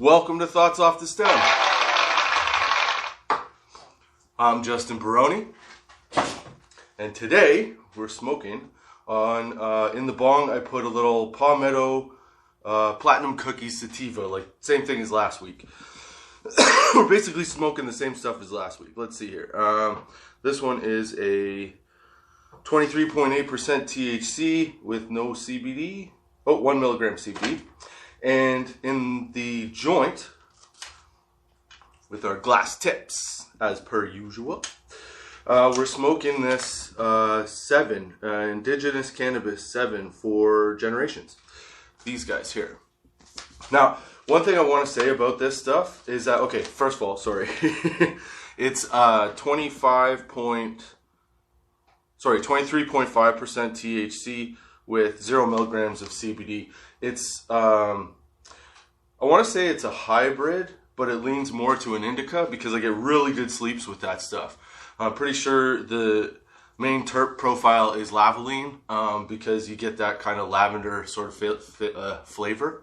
Welcome to Thoughts Off the Stem. I'm Justin Barone, and today we're smoking on, in the bong I put a little Palmetto Platinum Cookie Sativa, like same thing as last week. We're basically smoking the same stuff as last week. Let's see here. This one is a 23.8% THC with no CBD. Oh, 1 milligram CBD. And in the joint, with our glass tips, as per usual, we're smoking this 7, Indigenous Cannabis 7 for generations. These guys here. Now, one thing I want to say about this stuff is that, okay, first of all, sorry. It's 23.5% THC with 0 milligrams of CBD. It's, I want to say it's a hybrid, but it leans more to an indica because I get really good sleeps with that stuff. I'm pretty sure the main terp profile is lavaline because you get that kind of lavender sort of flavor.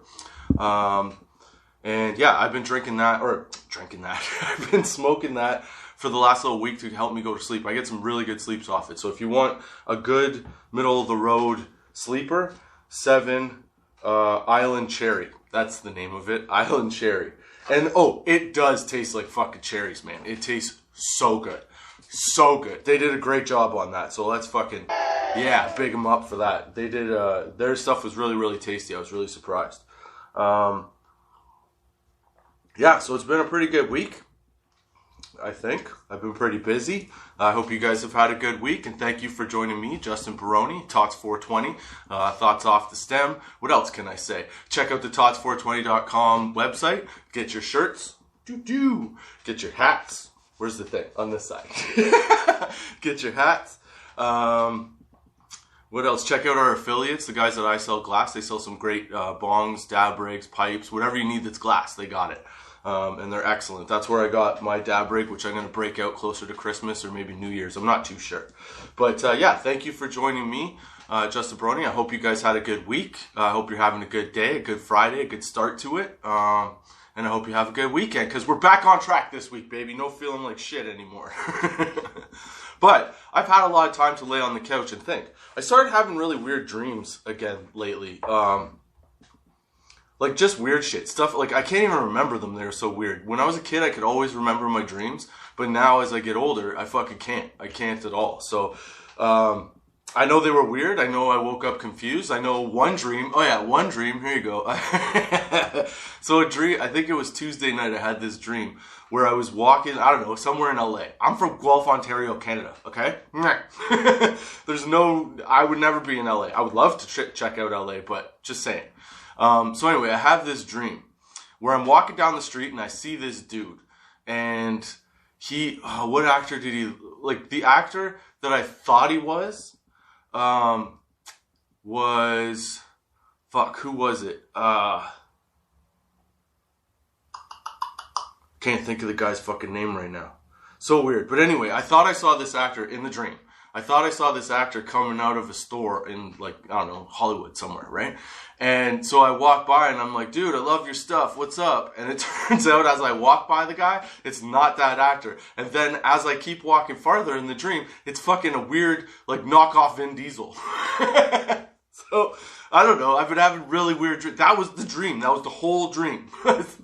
And yeah, I've been I've been smoking that for the last little week to help me go to sleep. I get some really good sleeps off it. So if you want a good middle of the road sleeper, 7 Island Cherry. That's the name of it, Island Cherry. And oh, it does taste like fucking cherries, man. It tastes so good. So good. They did a great job on that. So let's fucking, yeah, big them up for that. They did, their stuff was really, really tasty. I was really surprised. Yeah, so it's been a pretty good week, I think. I've been pretty busy. I hope you guys have had a good week, and thank you for joining me, Justin Barone, Tots 420, Thoughts Off the Stem. What else can I say? Check out the tots420.com website. Get your shirts. Get your hats. Where's the thing? On this side. Get your hats. What else? Check out our affiliates, the guys that I sell glass. They sell some great bongs, dab rigs, pipes, whatever you need that's glass, they got it. And they're excellent. That's where I got my dab rig, which I'm going to break out closer to Christmas or maybe New Year's. I'm not too sure. But yeah, thank you for joining me, Justin Barone. I hope you guys had a good week. I hope you're having a good day, a good Friday, a good start to it. And I hope you have a good weekend because we're back on track this week, baby. No feeling like shit anymore. But I've had a lot of time to lay on the couch and think. I started having really weird dreams again lately. Like just weird shit. Stuff, like I can't even remember them. They're so weird. When I was a kid, I could always remember my dreams. But now as I get older, I fucking can't. I can't at all. So I know they were weird. I know I woke up confused. I know one dream. Oh yeah, one dream. Here you go. So a dream, I think it was Tuesday night I had this dream where I was walking, I don't know, somewhere in LA. I'm from Guelph, Ontario, Canada, okay? I would never be in LA. I would love to check out LA, but just saying. So anyway, I have this dream where I'm walking down the street and I see this dude. And he, what actor did he, like the actor that I thought he was fuck, who was it? Can't think of the guy's fucking name right now. So weird. But anyway, I thought I saw this actor in the dream. I thought I saw this actor coming out of a store in, like, I don't know, Hollywood somewhere, right? And so I walk by and I'm like, dude, I love your stuff. What's up? And it turns out as I walk by the guy, it's not that actor. And then as I keep walking farther in the dream, it's fucking a weird, like, knockoff Vin Diesel. So, I don't know. I've been having really weird dreams. That was the dream. That was the whole dream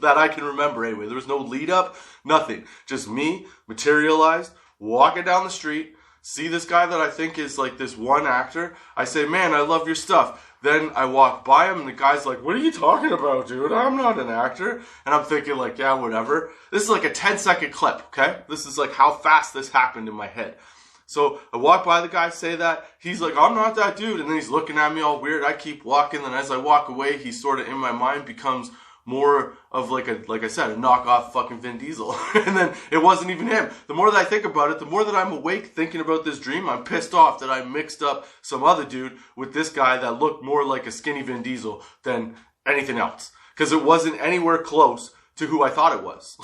that I can remember anyway. There was no lead up, nothing. Just me, materialized, walking down the street, see this guy that I think is like this one actor. I say, man, I love your stuff. Then I walk by him and the guy's like, what are you talking about, dude? I'm not an actor. And I'm thinking like, yeah, whatever. This is like a 10-second clip, okay? This is like how fast this happened in my head. So I walk by the guy, say that. He's like, I'm not that dude. And then he's looking at me all weird. I keep walking. And as I walk away, he sort of in my mind becomes more of like I said, a knockoff fucking Vin Diesel. And then it wasn't even him. The more that I think about it, the more that I'm awake thinking about this dream, I'm pissed off that I mixed up some other dude with this guy that looked more like a skinny Vin Diesel than anything else. Because it wasn't anywhere close to who I thought it was.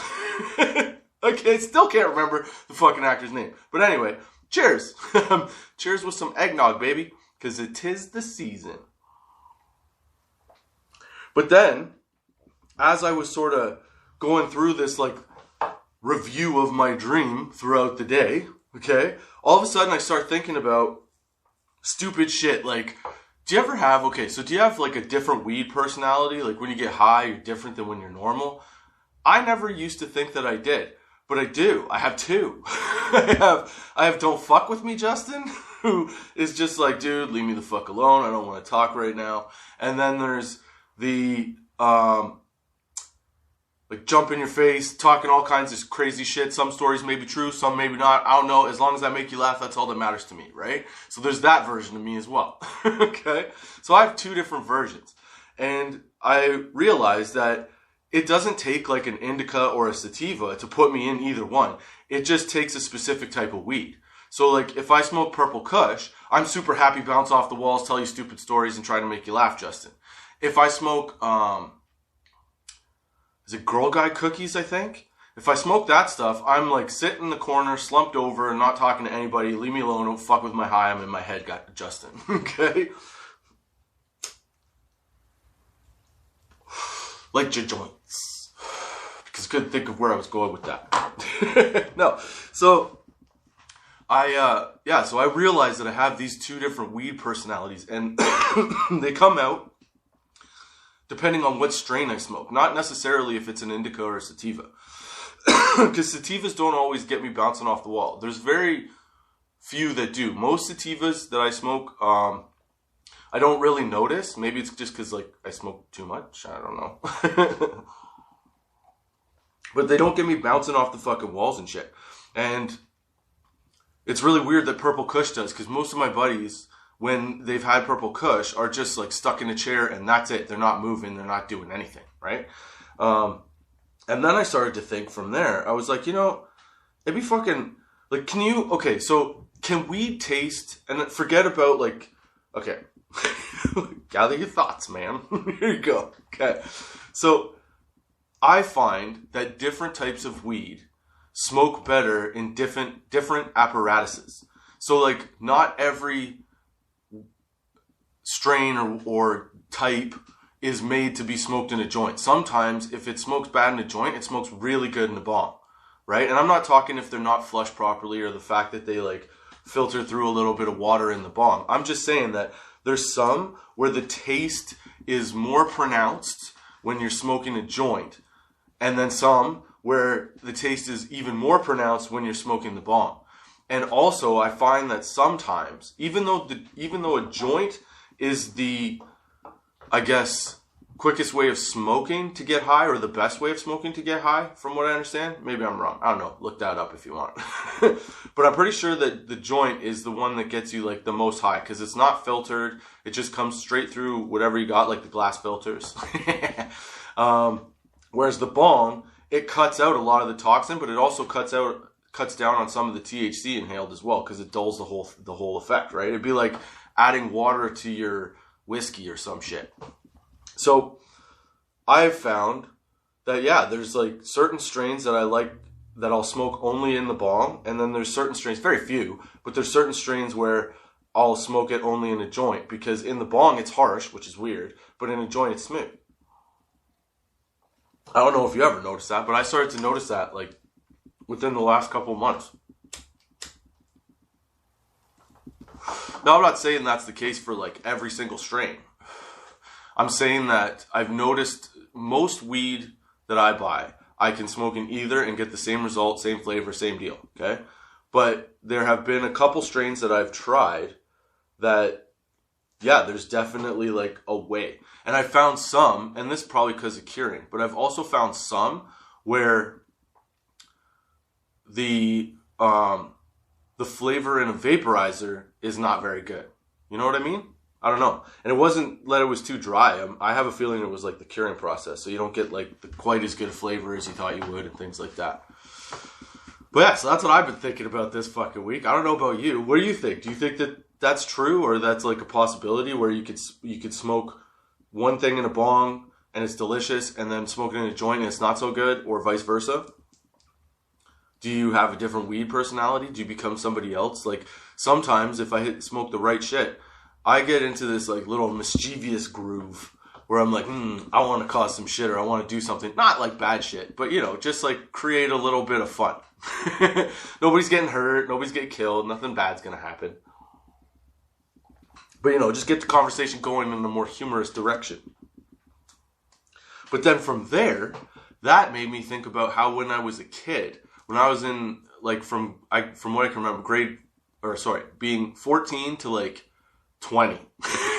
Okay, I still can't remember the fucking actor's name. But anyway, cheers. Cheers with some eggnog, baby. Because it 'tis the season. But then, as I was sort of going through this like review of my dream throughout the day, okay, all of a sudden I start thinking about stupid shit. Like, do you ever have, do you have like a different weed personality? Like when you get high, you're different than when you're normal? I never used to think that I did, but I do. I have two. I have Don't Fuck With Me, Justin, who is just like, dude, leave me the fuck alone. I don't want to talk right now. And then there's the, like jump in your face, talking all kinds of crazy shit. Some stories may be true, some maybe not. I don't know. As long as I make you laugh, that's all that matters to me, right? So there's that version of me as well. Okay? So I have two different versions. And I realized that it doesn't take like an indica or a sativa to put me in either one. It just takes a specific type of weed. So like if I smoke Purple Kush, I'm super happy, bounce off the walls, tell you stupid stories, and try to make you laugh, Justin. If I smoke, is it Girl Guide cookies, I think? If I smoke that stuff, I'm like sitting in the corner, slumped over, and not talking to anybody. Leave me alone, don't fuck with my high, I'm in my head, Justin. Okay? Like your joints. Because I couldn't think of where I was going with that. No. So I realized that I have these two different weed personalities, and they come out depending on what strain I smoke. Not necessarily if it's an indica or a sativa. Because sativas don't always get me bouncing off the wall. There's very few that do. Most sativas that I smoke, I don't really notice. Maybe it's just because like I smoke too much. I don't know. But they don't get me bouncing off the fucking walls and shit. And it's really weird that Purple Kush does, because most of my buddies, when they've had Purple Kush, are just like stuck in a chair and that's it. They're not moving. They're not doing anything, right? And then I started to think from there. I was like, it'd be fucking, like, can weed taste, and forget about like, okay, gather your thoughts, man. Here you go. Okay. So I find that different types of weed smoke better in different apparatuses. So like not every strain or type is made to be smoked in a joint. Sometimes if it smokes bad in a joint, it smokes really good in a bong, right? And I'm not talking if they're not flushed properly or the fact that they like filter through a little bit of water in the bong. I'm just saying that there's some where the taste is more pronounced when you're smoking a joint, and then some where the taste is even more pronounced when you're smoking the bong. And also I find that sometimes, even though a joint is the, I guess, quickest way of smoking to get high, or the best way of smoking to get high, from what I understand. Maybe I'm wrong. I don't know. Look that up if you want. But I'm pretty sure that the joint is the one that gets you like the most high, because it's not filtered. It just comes straight through whatever you got, like the glass filters. Whereas the bong, it cuts out a lot of the toxin, but it also cuts down on some of the THC inhaled as well, because it dulls the whole effect, right? It'd be like adding water to your whiskey or some shit. So I've found that, there's like certain strains that I like that I'll smoke only in the bong, and then there's certain strains, very few, but there's certain strains where I'll smoke it only in a joint, because in the bong it's harsh, which is weird, but in a joint it's smooth. I don't know if you ever noticed that, but I started to notice that like within the last couple of months. Now, I'm not saying that's the case for like every single strain. I'm saying that I've noticed most weed that I buy, I can smoke in either and get the same result, same flavor, same deal, okay? But there have been a couple strains that I've tried that, there's definitely like a way. And I found some, and this is probably because of curing, but I've also found some where the flavor in a vaporizer is not very good. You know what I mean? I don't know. And it wasn't that it was too dry. I have a feeling it was like the curing process, so you don't get like quite as good a flavor as you thought you would and things like that. But so that's what I've been thinking about this fucking week. I don't know about you. What do you think? Do you think that that's true, or that's like a possibility where you could smoke one thing in a bong and it's delicious, and then smoke it in a joint and it's not so good, or vice versa? Do you have a different weed personality? Do you become somebody else? Like sometimes if I smoke the right shit, I get into this like little mischievous groove where I'm like, I want to cause some shit or I want to do something. Not like bad shit, but, just like create a little bit of fun. Nobody's getting hurt. Nobody's getting killed. Nothing bad's going to happen. But, just get the conversation going in a more humorous direction. But then from there, that made me think about how when I was a kid, when I was in, like, from what I can remember, being 14 to, like, 20,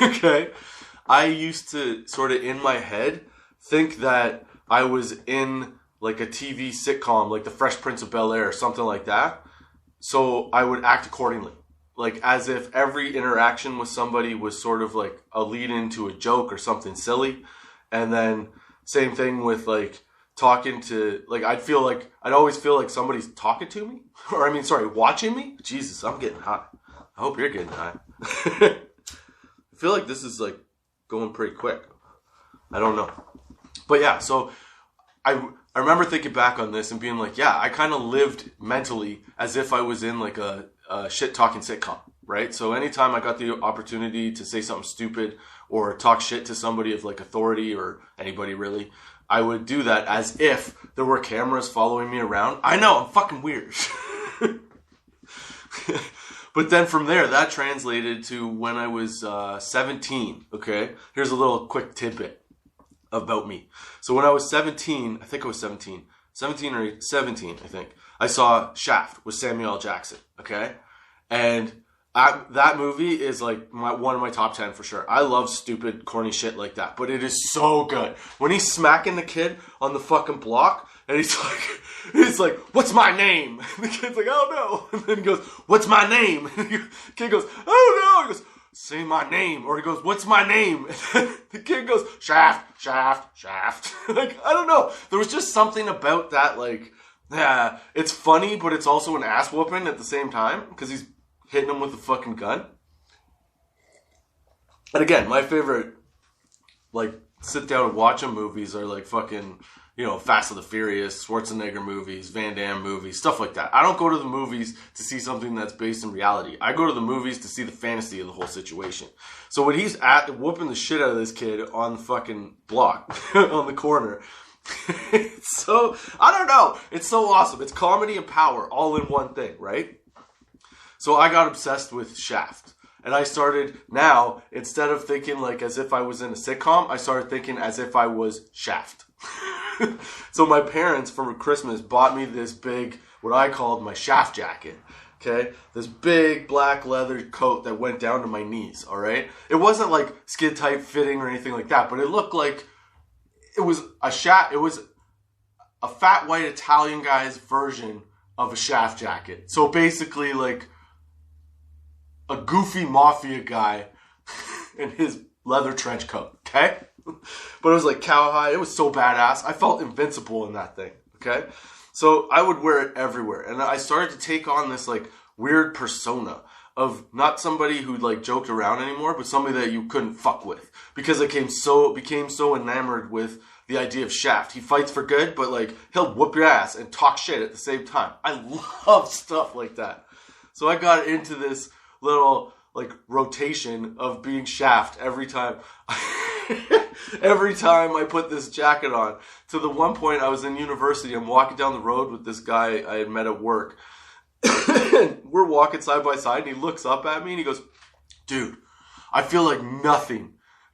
okay? I used to sort of, in my head, think that I was in, like, a TV sitcom, like The Fresh Prince of Bel-Air or something like that. So I would act accordingly. Like, as if every interaction with somebody was sort of, like, a lead-in to a joke or something silly. And then, same thing with, like, talking to, like, I'd always feel like somebody's talking to me. Or, watching me. Jesus, I'm getting high. I hope you're getting high. I feel like this is, like, going pretty quick. I don't know. But yeah, so I remember thinking back on this and being like, yeah, I kind of lived mentally as if I was in, like, a shit-talking sitcom, right? So anytime I got the opportunity to say something stupid or talk shit to somebody of, like, authority or anybody really, I would do that as if there were cameras following me around. I know, I'm fucking weird. But then from there, that translated to when I was 17, okay? Here's a little quick tidbit about me. So when I was 17, I think I was 17, I saw Shaft with Samuel L. Jackson, okay? And that movie is like one of my top 10 for sure. I love stupid, corny shit like that, but it is so good. When he's smacking the kid on the fucking block, and he's like, what's my name? And the kid's like, oh no. And then he goes, what's my name? And the kid goes, oh no. He goes, say my name. Or he goes, what's my name? And then the kid goes, Shaft, Shaft, Shaft. Like, I don't know. There was just something about that, like, yeah, it's funny, but it's also an ass whooping at the same time, because he's hitting him with a fucking gun. And again, my favorite, like, sit down and watch them movies are, like, fucking, Fast and the Furious, Schwarzenegger movies, Van Damme movies, stuff like that. I don't go to the movies to see something that's based in reality. I go to the movies to see the fantasy of the whole situation. So when he's whooping the shit out of this kid on the fucking block, on the corner, it's so, I don't know, it's so awesome. It's comedy and power all in one thing, right? So I got obsessed with Shaft. And I started, now, instead of thinking like as if I was in a sitcom, I started thinking as if I was Shaft. So my parents, for Christmas, bought me this big, what I called my Shaft jacket. Okay? This big black leather coat that went down to my knees, alright? It wasn't like skid tight fitting or anything like that, but it looked like it was a fat white Italian guy's version of a Shaft jacket. So basically like a goofy mafia guy in his leather trench coat, okay? But it was like cowhide. It was so badass. I felt invincible in that thing, okay? So I would wear it everywhere. And I started to take on this like weird persona of not somebody who like joked around anymore, but somebody that you couldn't fuck with. Because I became so enamored with the idea of Shaft. He fights for good, but like he'll whoop your ass and talk shit at the same time. I love stuff like that. So I got into this little like rotation of being Shaft every time I put this jacket on. To the one point I was in university, I'm walking down the road with this guy I had met at work. We're walking side by side and he looks up at me and he goes, dude, I feel like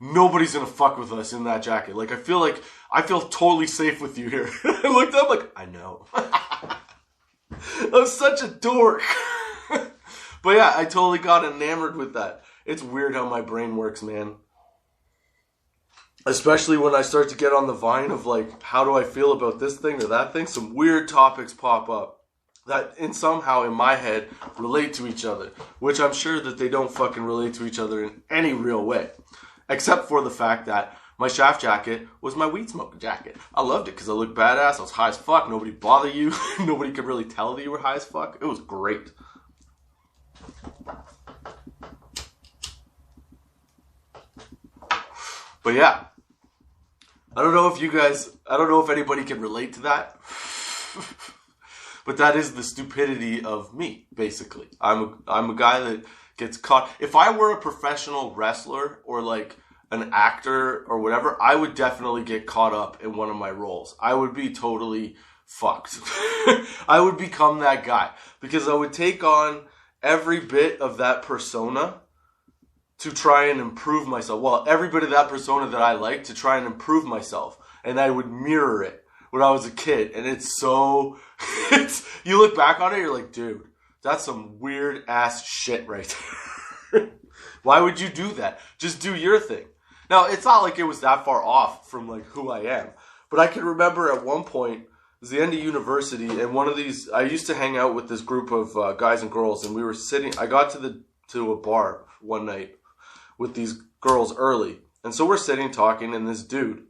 nobody's gonna fuck with us in that jacket. Like I feel totally safe with you here. I looked up like, I know. I'm such a dork. But yeah, I totally got enamored with that. It's weird how my brain works, man. Especially when I start to get on the vine of like, how do I feel about this thing or that thing? Some weird topics pop up that somehow in my head relate to each other. Which I'm sure that they don't fucking relate to each other in any real way. Except for the fact that my Shaft jacket was my weed smoking jacket. I loved it because I looked badass. I was high as fuck. Nobody bothered you. Nobody could really tell that you were high as fuck. It was great. But yeah, I don't know if anybody can relate to that. But that is the stupidity of me, basically. I'm a guy that gets caught. If I were a professional wrestler or like an actor or whatever, I would definitely get caught up in one of my roles. I would be totally fucked. I would become that guy because I would take on every bit of that persona to try and improve myself. Well, every bit of that persona that I like to try and improve myself. And I would mirror it when I was a kid. And it's so, you look back on it, you're like, dude, that's some weird ass shit right there. Why would you do that? Just do your thing. Now, it's not like it was that far off from like who I am. But I can remember at one point, it was the end of university, and one of these, I used to hang out with this group of guys and girls, and we were sitting, I got to a bar one night with these girls early. And so we're sitting talking, and this dude,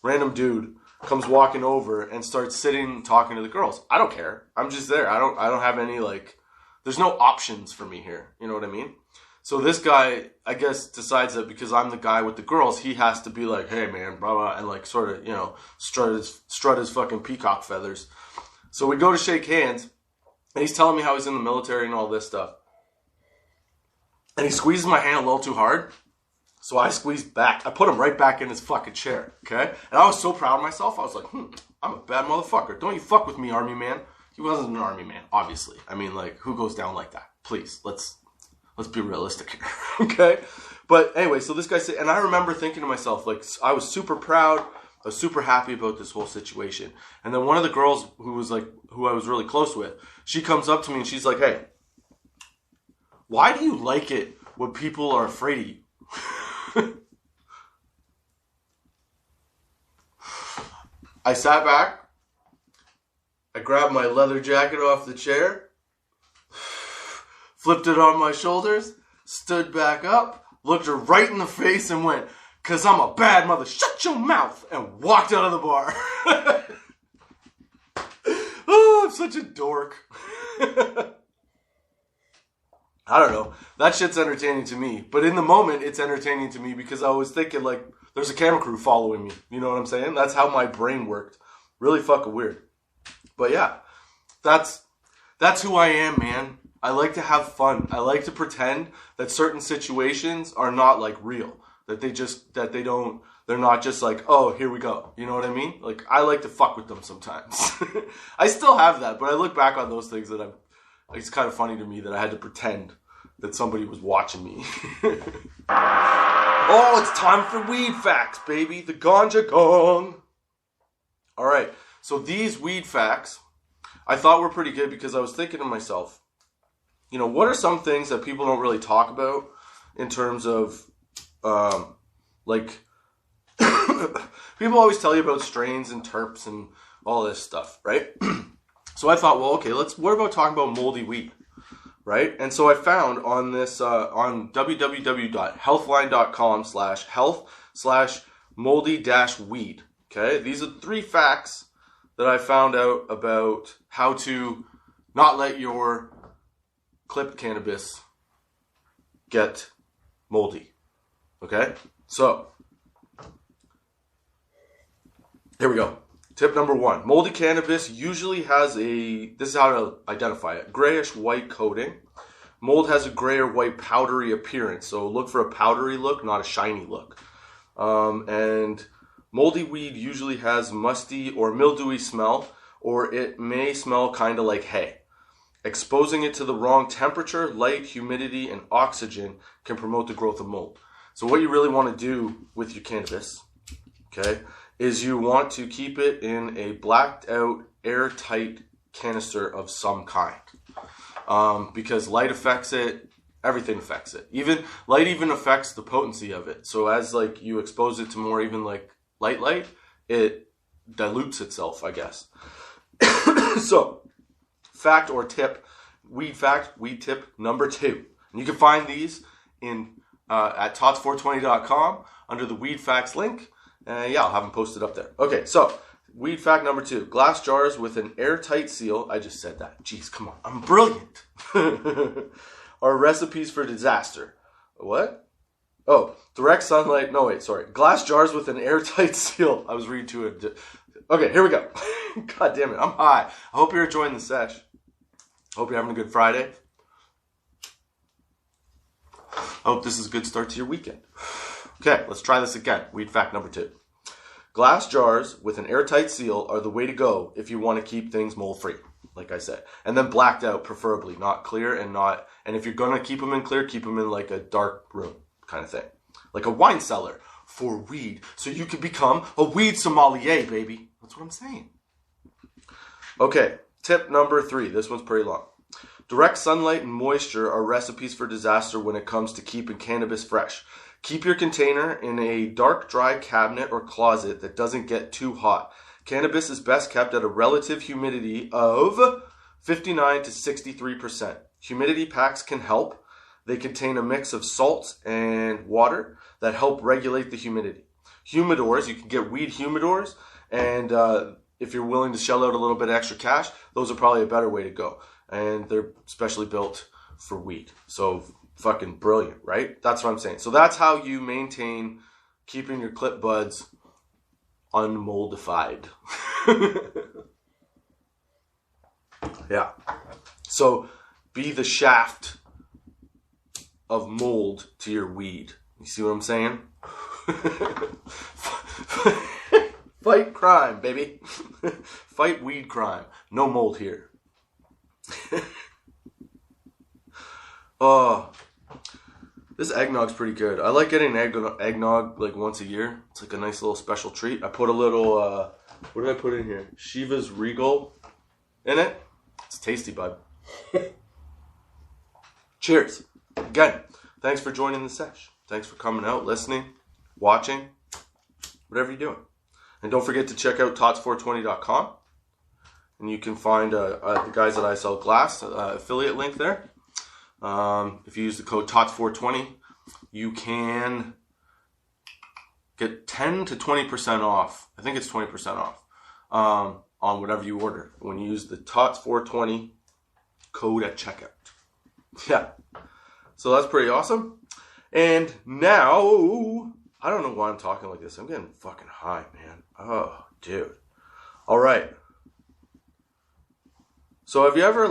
random dude, comes walking over and starts sitting talking to the girls. I don't care. I'm just there. I don't have any like, there's no options for me here. You know what I mean? So this guy, I guess, decides that because I'm the guy with the girls, he has to be like, hey man, blah, blah, and like sort of, you know, strut his fucking peacock feathers. So we go to shake hands, and he's telling me how he's in the military and all this stuff. And he squeezes my hand a little too hard. So I squeezed back. I put him right back in his fucking chair, okay? And I was so proud of myself. I was like, I'm a bad motherfucker. Don't you fuck with me, army man. He wasn't an army man, obviously. I mean, like, who goes down like that? Please, let's be realistic here, okay? But anyway, so this guy said, and I remember thinking to myself, like, I was super proud. I was super happy about this whole situation. And then one of the girls who I was really close with, she comes up to me and she's like, hey, why do you like it when people are afraid of you? I sat back. I grabbed my leather jacket off the chair, flipped it on my shoulders, stood back up, looked her right in the face and went, "'Cause I'm a bad mother, shut your mouth," and walked out of the bar. Oh, I'm such a dork. I don't know. That shit's entertaining to me. But in the moment, it's entertaining to me because I was thinking, like, there's a camera crew following me. You know what I'm saying? That's how my brain worked. Really fucking weird. But yeah, that's who I am, man. I like to have fun. I like to pretend that certain situations are not, like, real. They're not just like, oh, here we go. You know what I mean? Like, I like to fuck with them sometimes. I still have that, but I look back on those things that it's kind of funny to me that I had to pretend that somebody was watching me. Oh, it's time for weed facts, baby. The ganja gong. All right. So these weed facts, I thought were pretty good because I was thinking to myself, you know, what are some things that people don't really talk about in terms of, like, people always tell you about strains and terps and all this stuff, right? So I thought, well, okay, what about talking about moldy weed, right? And so I found on this, on www.healthline.com/health/moldy-weed, okay? These are 3 facts that I found out about how to not let your clipped cannabis get moldy, okay? So, here we go. Tip number 1. Moldy cannabis usually has this is how to identify it, grayish-white coating. Mold has a gray or white powdery appearance, so look for a powdery look, not a shiny look. And moldy weed usually has musty or mildewy smell, or it may smell kind of like hay. Exposing it to the wrong temperature, light, humidity, and oxygen can promote the growth of mold. So what you really want to do with your cannabis, okay, is you want to keep it in a blacked out, airtight canister of some kind. Because light affects it, everything affects it. Light even affects the potency of it. So as like you expose it to more even like light, it dilutes itself, I guess. So, fact or tip, weed tip number 2. And you can find these at tots420.com under the weed facts link. Yeah, I'll have them posted up there. Okay, so weed fact number 2. Glass jars with an airtight seal. I just said that. Jeez, come on. I'm brilliant. Are recipes for disaster. What? Oh, direct sunlight. No, wait, sorry. Glass jars with an airtight seal. I was reading to it. Okay, here we go. God damn it. I'm high. I hope you're enjoying the sesh. Hope you're having a good Friday. I hope this is a good start to your weekend. Okay, let's try this again. Weed fact number 2. Glass jars with an airtight seal are the way to go if you want to keep things mold-free, like I said. And then blacked out, preferably, not clear and if you're going to keep them in clear, keep them in like a dark room kind of thing. Like a wine cellar for weed, so you can become a weed sommelier, baby. That's what I'm saying. Okay, tip number 3. This one's pretty long. Direct sunlight and moisture are recipes for disaster when it comes to keeping cannabis fresh. Keep your container in a dark, dry cabinet or closet that doesn't get too hot. Cannabis is best kept at a relative humidity of 59 to 63%. Humidity packs can help. They contain a mix of salts and water that help regulate the humidity. Humidors, you can get weed humidors, and if you're willing to shell out a little bit of extra cash, those are probably a better way to go. And they're specially built for weed. So fucking brilliant, right? That's what I'm saying. So that's how you maintain keeping your clip buds unmoldified. Yeah. So be the shaft of mold to your weed. You see what I'm saying? Fight crime, baby. Fight weed crime. No mold here. Oh, this eggnog's pretty good. I like getting eggnog like once a year. It's like a nice little special treat. I put a little, what did I put in here? Shiva's Regal in it. It's tasty, bud. Cheers. Again, thanks for joining the sesh. Thanks for coming out, listening, watching, whatever you're doing. And don't forget to check out tots420.com. And you can find the guys that I sell glass affiliate link there. If you use the code TOTS420, you can get 10 to 20% off. I think it's 20% off on whatever you order when you use the TOTS420 code at checkout. Yeah. So that's pretty awesome. And now, I don't know why I'm talking like this. I'm getting fucking high, man. Oh, dude. All right. So have you ever,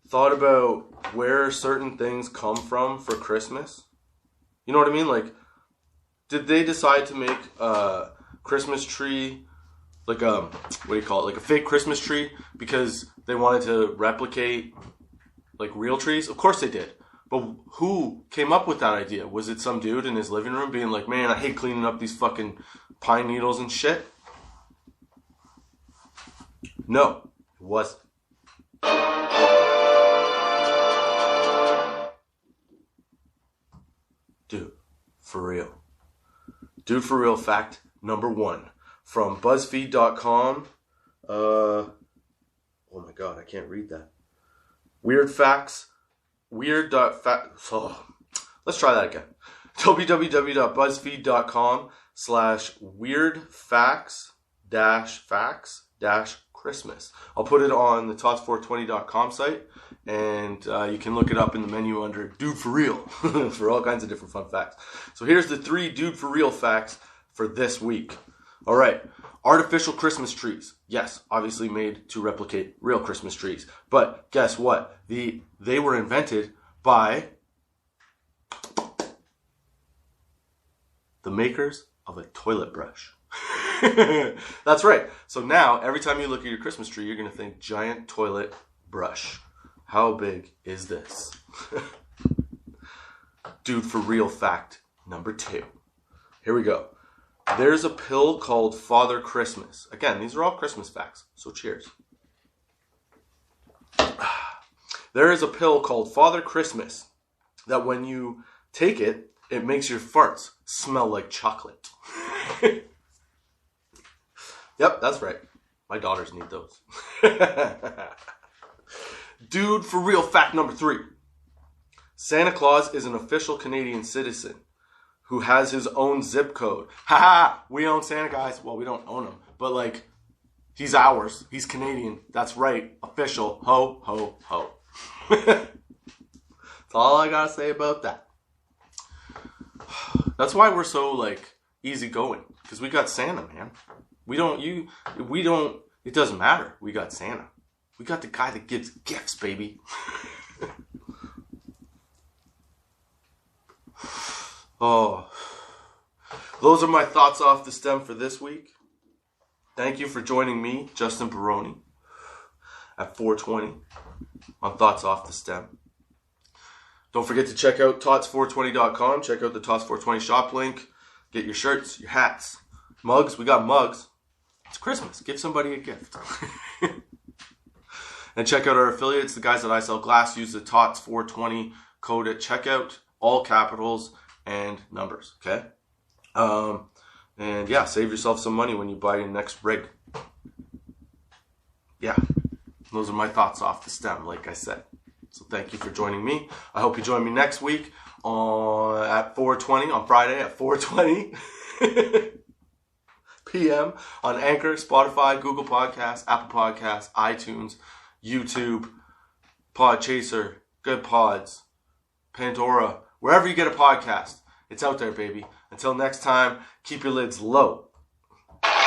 thought about where certain things come from for Christmas? You know what I mean? Like, did they decide to make a Christmas tree, like a fake Christmas tree because they wanted to replicate, real trees? Of course they did. But who came up with that idea? Was it some dude in his living room being like, man, I hate cleaning up these fucking pine needles and shit? No, it wasn't. Dude, for real. Dude, for real fact number 1 from BuzzFeed.com. Oh my god, I can't read that. Weird facts. Oh, let's try that again. www.buzzfeed.com/weirdfacts-Christmas. I'll put it on the tots420.com site, and you can look it up in the menu under Dude for Real for all kinds of different fun facts. So here's the 3 Dude for Real facts for this week. All right. Artificial Christmas trees. Yes, obviously made to replicate real Christmas trees. But guess what? They were invented by the makers of a toilet brush. That's right. So now, every time you look at your Christmas tree, you're going to think giant toilet brush. How big is this? Dude for Real fact number 2. Here we go. There's a pill called Father Christmas. Again, these are all Christmas facts, so cheers. There is a pill called Father Christmas that when you take it, it makes your farts smell like chocolate. Yep, that's right. My daughters need those. Dude for Real fact number 3. Santa Claus is an official Canadian citizen who has his own zip code. Haha, we own Santa, guys. Well, we don't own him, but he's ours. He's Canadian. That's right. Official. Ho, ho, ho. That's all I gotta say about that. That's why we're so easygoing, because we got Santa, man. It doesn't matter. We got Santa. We got the guy that gives gifts, baby. Oh, those are my thoughts off the stem for this week. Thank you for joining me, Justin Barone, at 420 on Thoughts Off the Stem. Don't forget to check out tots420.com. Check out the tots420 shop link. Get your shirts, your hats, mugs. We got mugs. It's Christmas. Give somebody a gift. And check out our affiliates, the guys at I Sell Glass. Use the tots420 code at checkout. All capitals and numbers. Okay? And yeah, save yourself some money when you buy your next rig. Yeah. Those are my thoughts off the stem, like I said. So thank you for joining me. I hope you join me next week at 4:20 on Friday at 4:20 p.m. on Anchor, Spotify, Google Podcasts, Apple Podcasts, iTunes, YouTube, Podchaser, Good Pods, Pandora, wherever you get a podcast. It's out there, baby. Until next time, keep your lids low.